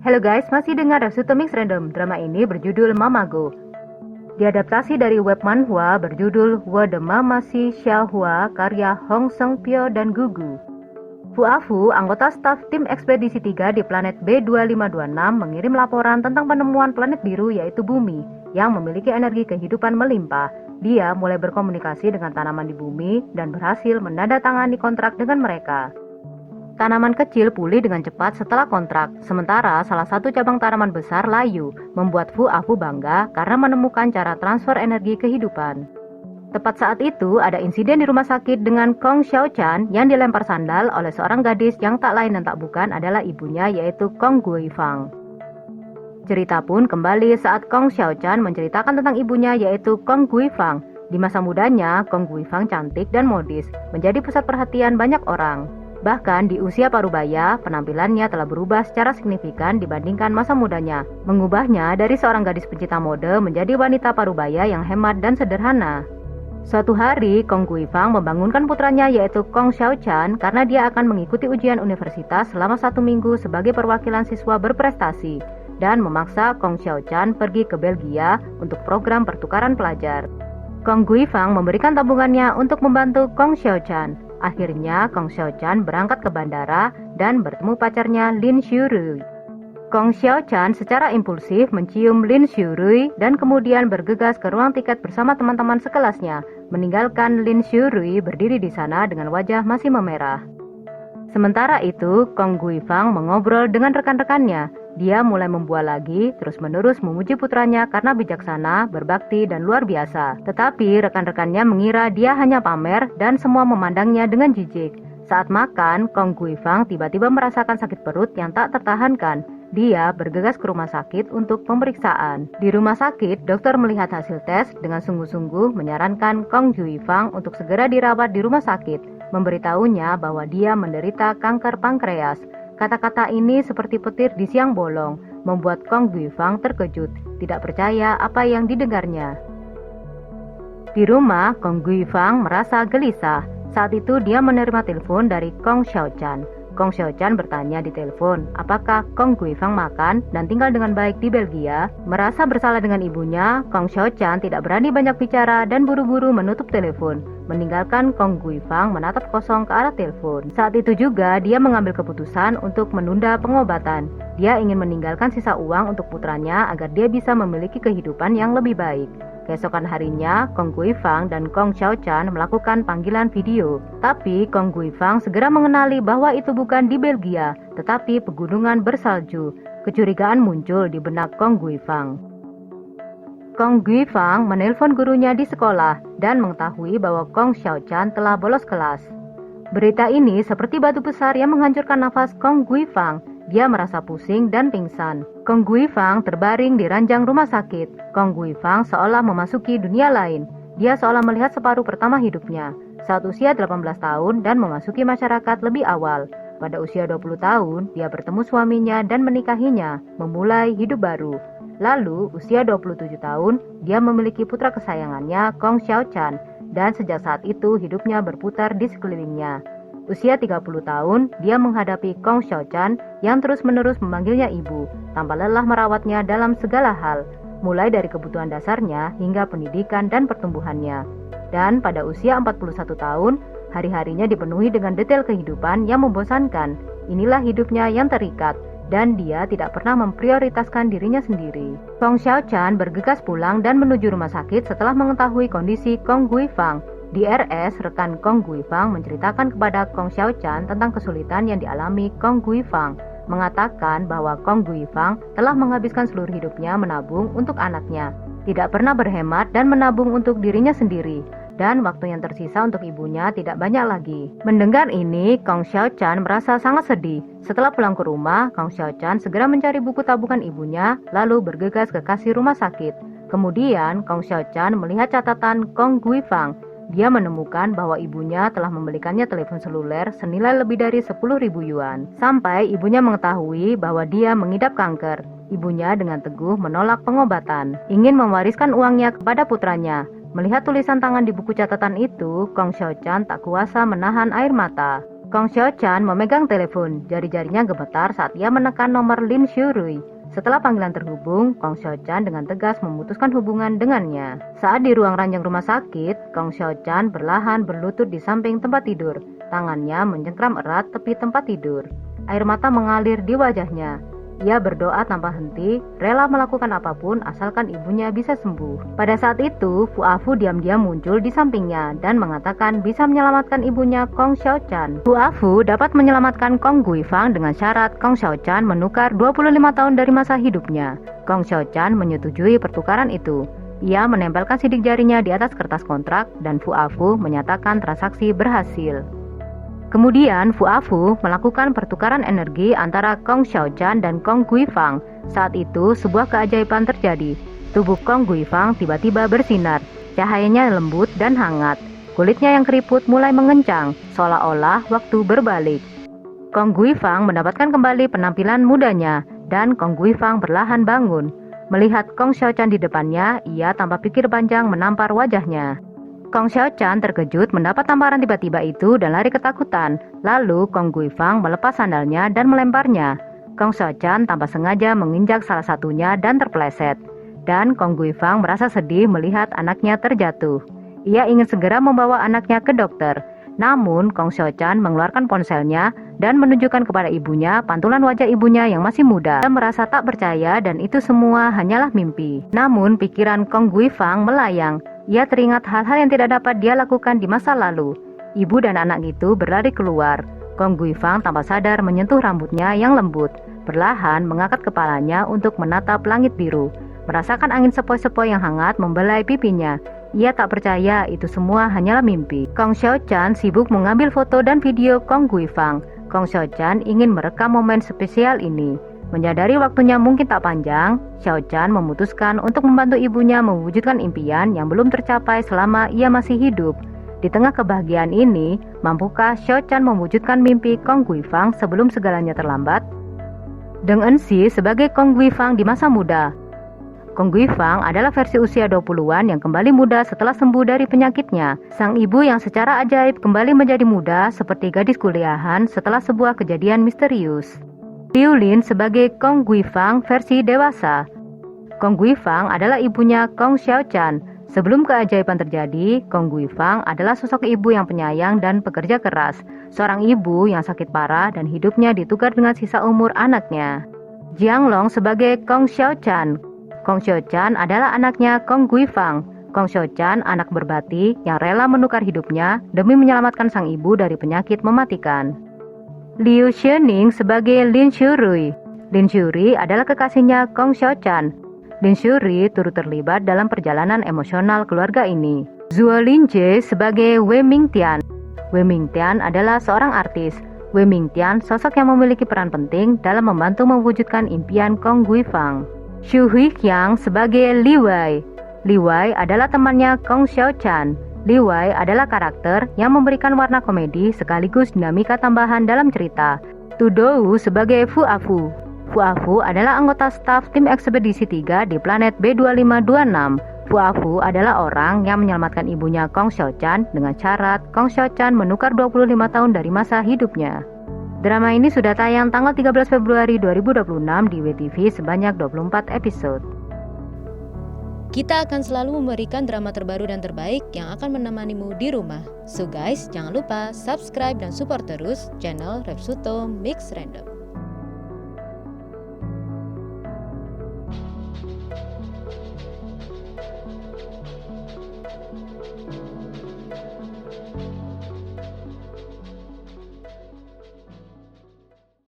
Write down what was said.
Halo guys, masih dengar Rasuto Mix Random. Drama ini berjudul Mamago. Diadaptasi dari web manhwa berjudul Wo de Mama Si Xiaohua karya Hong Seung Pyo dan Gugu. Fu Afu, anggota staf tim ekspedisi 3 di planet B2526 mengirim laporan tentang penemuan planet biru yaitu Bumi yang memiliki energi kehidupan melimpah. Dia mulai berkomunikasi dengan tanaman di bumi dan berhasil menandatangani kontrak dengan mereka. Tanaman kecil pulih dengan cepat setelah kontrak, sementara salah satu cabang tanaman besar layu, membuat Fu Afu bangga karena menemukan cara transfer energi kehidupan. Tepat saat itu, ada insiden di rumah sakit dengan Kong Xiaochan yang dilempar sandal oleh seorang gadis yang tak lain dan tak bukan adalah ibunya yaitu Kong Guifang. Cerita pun kembali saat Kong Xiaochan menceritakan tentang ibunya yaitu Kong Guifang. Di masa mudanya, Kong Guifang cantik dan modis, menjadi pusat perhatian banyak orang. Bahkan di usia parubaya, penampilannya telah berubah secara signifikan dibandingkan masa mudanya, mengubahnya dari seorang gadis pencinta mode menjadi wanita parubaya yang hemat dan sederhana. Suatu hari, Kong Guifang membangunkan putranya yaitu Kong Xiaochan karena dia akan mengikuti ujian universitas selama 1 minggu sebagai perwakilan siswa berprestasi dan memaksa Kong Xiaochan pergi ke Belgia untuk program pertukaran pelajar. Kong Guifang memberikan tabungannya untuk membantu Kong Xiaochan. Akhirnya, Kong Xiaochan berangkat ke bandara dan bertemu pacarnya Lin Xiurui. Kong Xiaochan secara impulsif mencium Lin Xiurui dan kemudian bergegas ke ruang tiket bersama teman-teman sekelasnya, meninggalkan Lin Xiurui berdiri di sana dengan wajah masih memerah. Sementara itu, Kong Guifang mengobrol dengan rekan-rekannya. Dia mulai membual lagi, terus-menerus memuji putranya karena bijaksana, berbakti, dan luar biasa. Tetapi rekan-rekannya mengira dia hanya pamer dan semua memandangnya dengan jijik. Saat makan, Kong Guifang tiba-tiba merasakan sakit perut yang tak tertahankan. Dia bergegas ke rumah sakit untuk pemeriksaan. Di rumah sakit, dokter melihat hasil tes dengan sungguh-sungguh menyarankan Kong Guifang untuk segera dirawat di rumah sakit, memberitahunya bahwa dia menderita kanker pankreas. Kata-kata ini seperti petir di siang bolong, membuat Kong Guifang terkejut, tidak percaya apa yang didengarnya. Di rumah, Kong Guifang merasa gelisah. Saat itu dia menerima telepon dari Kong Xiaochan. Kong Xiaochan bertanya di telepon, apakah Kong Guifang makan dan tinggal dengan baik di Belgia? Merasa bersalah dengan ibunya, Kong Xiaochan tidak berani banyak bicara dan buru-buru menutup telepon, meninggalkan Kong Guifang menatap kosong ke arah telepon. Saat itu juga dia mengambil keputusan untuk menunda pengobatan. Dia ingin meninggalkan sisa uang untuk putranya agar dia bisa memiliki kehidupan yang lebih baik. Keesokan harinya, Kong Guifang dan Kong Xiaochan melakukan panggilan video. Tapi Kong Guifang segera mengenali bahwa itu bukan di Belgia, tetapi pegunungan bersalju. Kecurigaan muncul di benak Kong Guifang. Kong Guifang menelpon gurunya di sekolah dan mengetahui bahwa Kong Xiaochan telah bolos kelas. Berita ini seperti batu besar yang menghancurkan nafas Kong Guifang. Dia merasa pusing dan pingsan. Kong Guifang terbaring di ranjang rumah sakit. Kong Guifang seolah memasuki dunia lain. Dia seolah melihat separuh pertama hidupnya, saat usia 18 tahun dan memasuki masyarakat lebih awal. Pada usia 20 tahun, dia bertemu suaminya dan menikahinya, memulai hidup baru. Lalu, usia 27 tahun, dia memiliki putra kesayangannya, Kong Xiaochan, dan sejak saat itu hidupnya berputar di sekelilingnya. Usia 30 tahun, dia menghadapi Kong Xiaochan yang terus-menerus memanggilnya ibu, tanpa lelah merawatnya dalam segala hal, mulai dari kebutuhan dasarnya hingga pendidikan dan pertumbuhannya. Dan pada usia 41 tahun, hari-harinya dipenuhi dengan detail kehidupan yang membosankan. Inilah hidupnya yang terikat, dan dia tidak pernah memprioritaskan dirinya sendiri. Kong Xiaochan bergegas pulang dan menuju rumah sakit setelah mengetahui kondisi Kong Guifang. Di RS, rekan Kong Guifang menceritakan kepada Kong Xiaochan tentang kesulitan yang dialami Kong Guifang, mengatakan bahwa Kong Guifang telah menghabiskan seluruh hidupnya menabung untuk anaknya, tidak pernah berhemat dan menabung untuk dirinya sendiri, dan waktu yang tersisa untuk ibunya tidak banyak lagi. Mendengar ini, Kong Xiaochan merasa sangat sedih. Setelah pulang ke rumah, Kong Xiaochan segera mencari buku tabungan ibunya, lalu bergegas ke kasir rumah sakit. Kemudian, Kong Xiaochan melihat catatan Kong Guifang. Dia menemukan bahwa ibunya telah membelikannya telepon seluler senilai lebih dari 10.000 yuan. Sampai ibunya mengetahui bahwa dia mengidap kanker. Ibunya dengan teguh menolak pengobatan, ingin mewariskan uangnya kepada putranya. Melihat tulisan tangan di buku catatan itu, Kong Xiaochan tak kuasa menahan air mata. Kong Xiaochan memegang telepon, jari-jarinya gemetar saat ia menekan nomor Lin Xiurui. Setelah panggilan terhubung, Kong Xiaochan dengan tegas memutuskan hubungan dengannya. Saat di ruang ranjang rumah sakit, Kong Xiaochan perlahan berlutut di samping tempat tidur. Tangannya mencengkram erat tepi tempat tidur. Air mata mengalir di wajahnya. Ia berdoa tanpa henti, rela melakukan apapun asalkan ibunya bisa sembuh. Pada saat itu, Fu Afu diam-diam muncul di sampingnya dan mengatakan bisa menyelamatkan ibunya Kong Xiaochan. Fu Afu dapat menyelamatkan Kong Guifang dengan syarat Kong Xiaochan menukar 25 tahun dari masa hidupnya. Kong Xiaochan menyetujui pertukaran itu. Ia menempelkan sidik jarinya di atas kertas kontrak dan Fu Afu menyatakan transaksi berhasil. Kemudian Fu Afu melakukan pertukaran energi antara Kong Xiaochan dan Kong Guifang. Saat itu sebuah keajaiban terjadi. Tubuh Kong Guifang tiba-tiba bersinar. Cahayanya lembut dan hangat. Kulitnya yang keriput mulai mengencang, seolah-olah waktu berbalik. Kong Guifang mendapatkan kembali penampilan mudanya dan Kong Guifang perlahan bangun. Melihat Kong Xiaochan di depannya, ia tanpa pikir panjang menampar wajahnya. Kong Xiaochan terkejut mendapat tamparan tiba-tiba itu dan lari ketakutan. Lalu Kong Guifang melepas sandalnya dan melemparnya. Kong Xiaochan tanpa sengaja menginjak salah satunya dan terpeleset. Dan Kong Guifang merasa sedih melihat anaknya terjatuh. Ia ingin segera membawa anaknya ke dokter. Namun Kong Xiaochan mengeluarkan ponselnya dan menunjukkan kepada ibunya pantulan wajah ibunya yang masih muda. Ia merasa tak percaya dan itu semua hanyalah mimpi. Namun pikiran Kong Guifang melayang. Ia teringat hal-hal yang tidak dapat dia lakukan di masa lalu. Ibu dan anak itu berlari keluar. Kong Guifang tanpa sadar menyentuh rambutnya yang lembut. Perlahan mengangkat kepalanya untuk menatap langit biru. Merasakan angin sepoi-sepoi yang hangat membelai pipinya. Ia tak percaya itu semua hanyalah mimpi. Kong Xiaochan sibuk mengambil foto dan video Kong Guifang. Kong Xiaochan ingin merekam momen spesial ini. Menyadari waktunya mungkin tak panjang, Xiaochan memutuskan untuk membantu ibunya mewujudkan impian yang belum tercapai selama ia masih hidup. Di tengah kebahagiaan ini, mampukah Xiaochan mewujudkan mimpi Kong Guifang sebelum segalanya terlambat? Deng Ensi sebagai Kong Guifang di masa muda. Kong Guifang adalah versi usia 20-an yang kembali muda setelah sembuh dari penyakitnya. Sang ibu yang secara ajaib kembali menjadi muda seperti gadis kuliahan setelah sebuah kejadian misterius. Liu Lin sebagai Kong Guifang versi dewasa. Kong Guifang adalah ibunya Kong Xiaochan. Sebelum keajaiban terjadi, Kong Guifang adalah sosok ibu yang penyayang dan pekerja keras. Seorang ibu yang sakit parah dan hidupnya ditukar dengan sisa umur anaknya. Jiang Long sebagai Kong Xiaochan. Kong Xiaochan adalah anaknya Kong Guifang. Kong Xiaochan anak berbati yang rela menukar hidupnya demi menyelamatkan sang ibu dari penyakit mematikan. Liu Xiaoning sebagai Lin Xiurui. Lin Xiurui adalah kekasihnya Kong Xiaochan. Lin Xiurui turut terlibat dalam perjalanan emosional keluarga ini. Zhuo Linjie sebagai Wei Mingtian. Wei Mingtian adalah seorang artis. Wei Mingtian sosok yang memiliki peran penting dalam membantu mewujudkan impian Kong Guifang. Xu Huiqiang sebagai Li Wei. Li Wei adalah temannya Kong Xiaochan. Li Wei adalah karakter yang memberikan warna komedi sekaligus dinamika tambahan dalam cerita. Tu Dou sebagai Fu Afu. Fu Afu adalah anggota staf tim ekspedisi 3 di planet B2526. Fu Afu adalah orang yang menyelamatkan ibunya Kong Xiaochan dengan syarat Kong Xiaochan menukar 25 tahun dari masa hidupnya. Drama ini sudah tayang tanggal 13 Februari 2026 di WTV sebanyak 24 episode. Kita akan selalu memberikan drama terbaru dan terbaik yang akan menemanimu di rumah. So guys, jangan lupa subscribe dan support terus channel Repsuto Mix Random.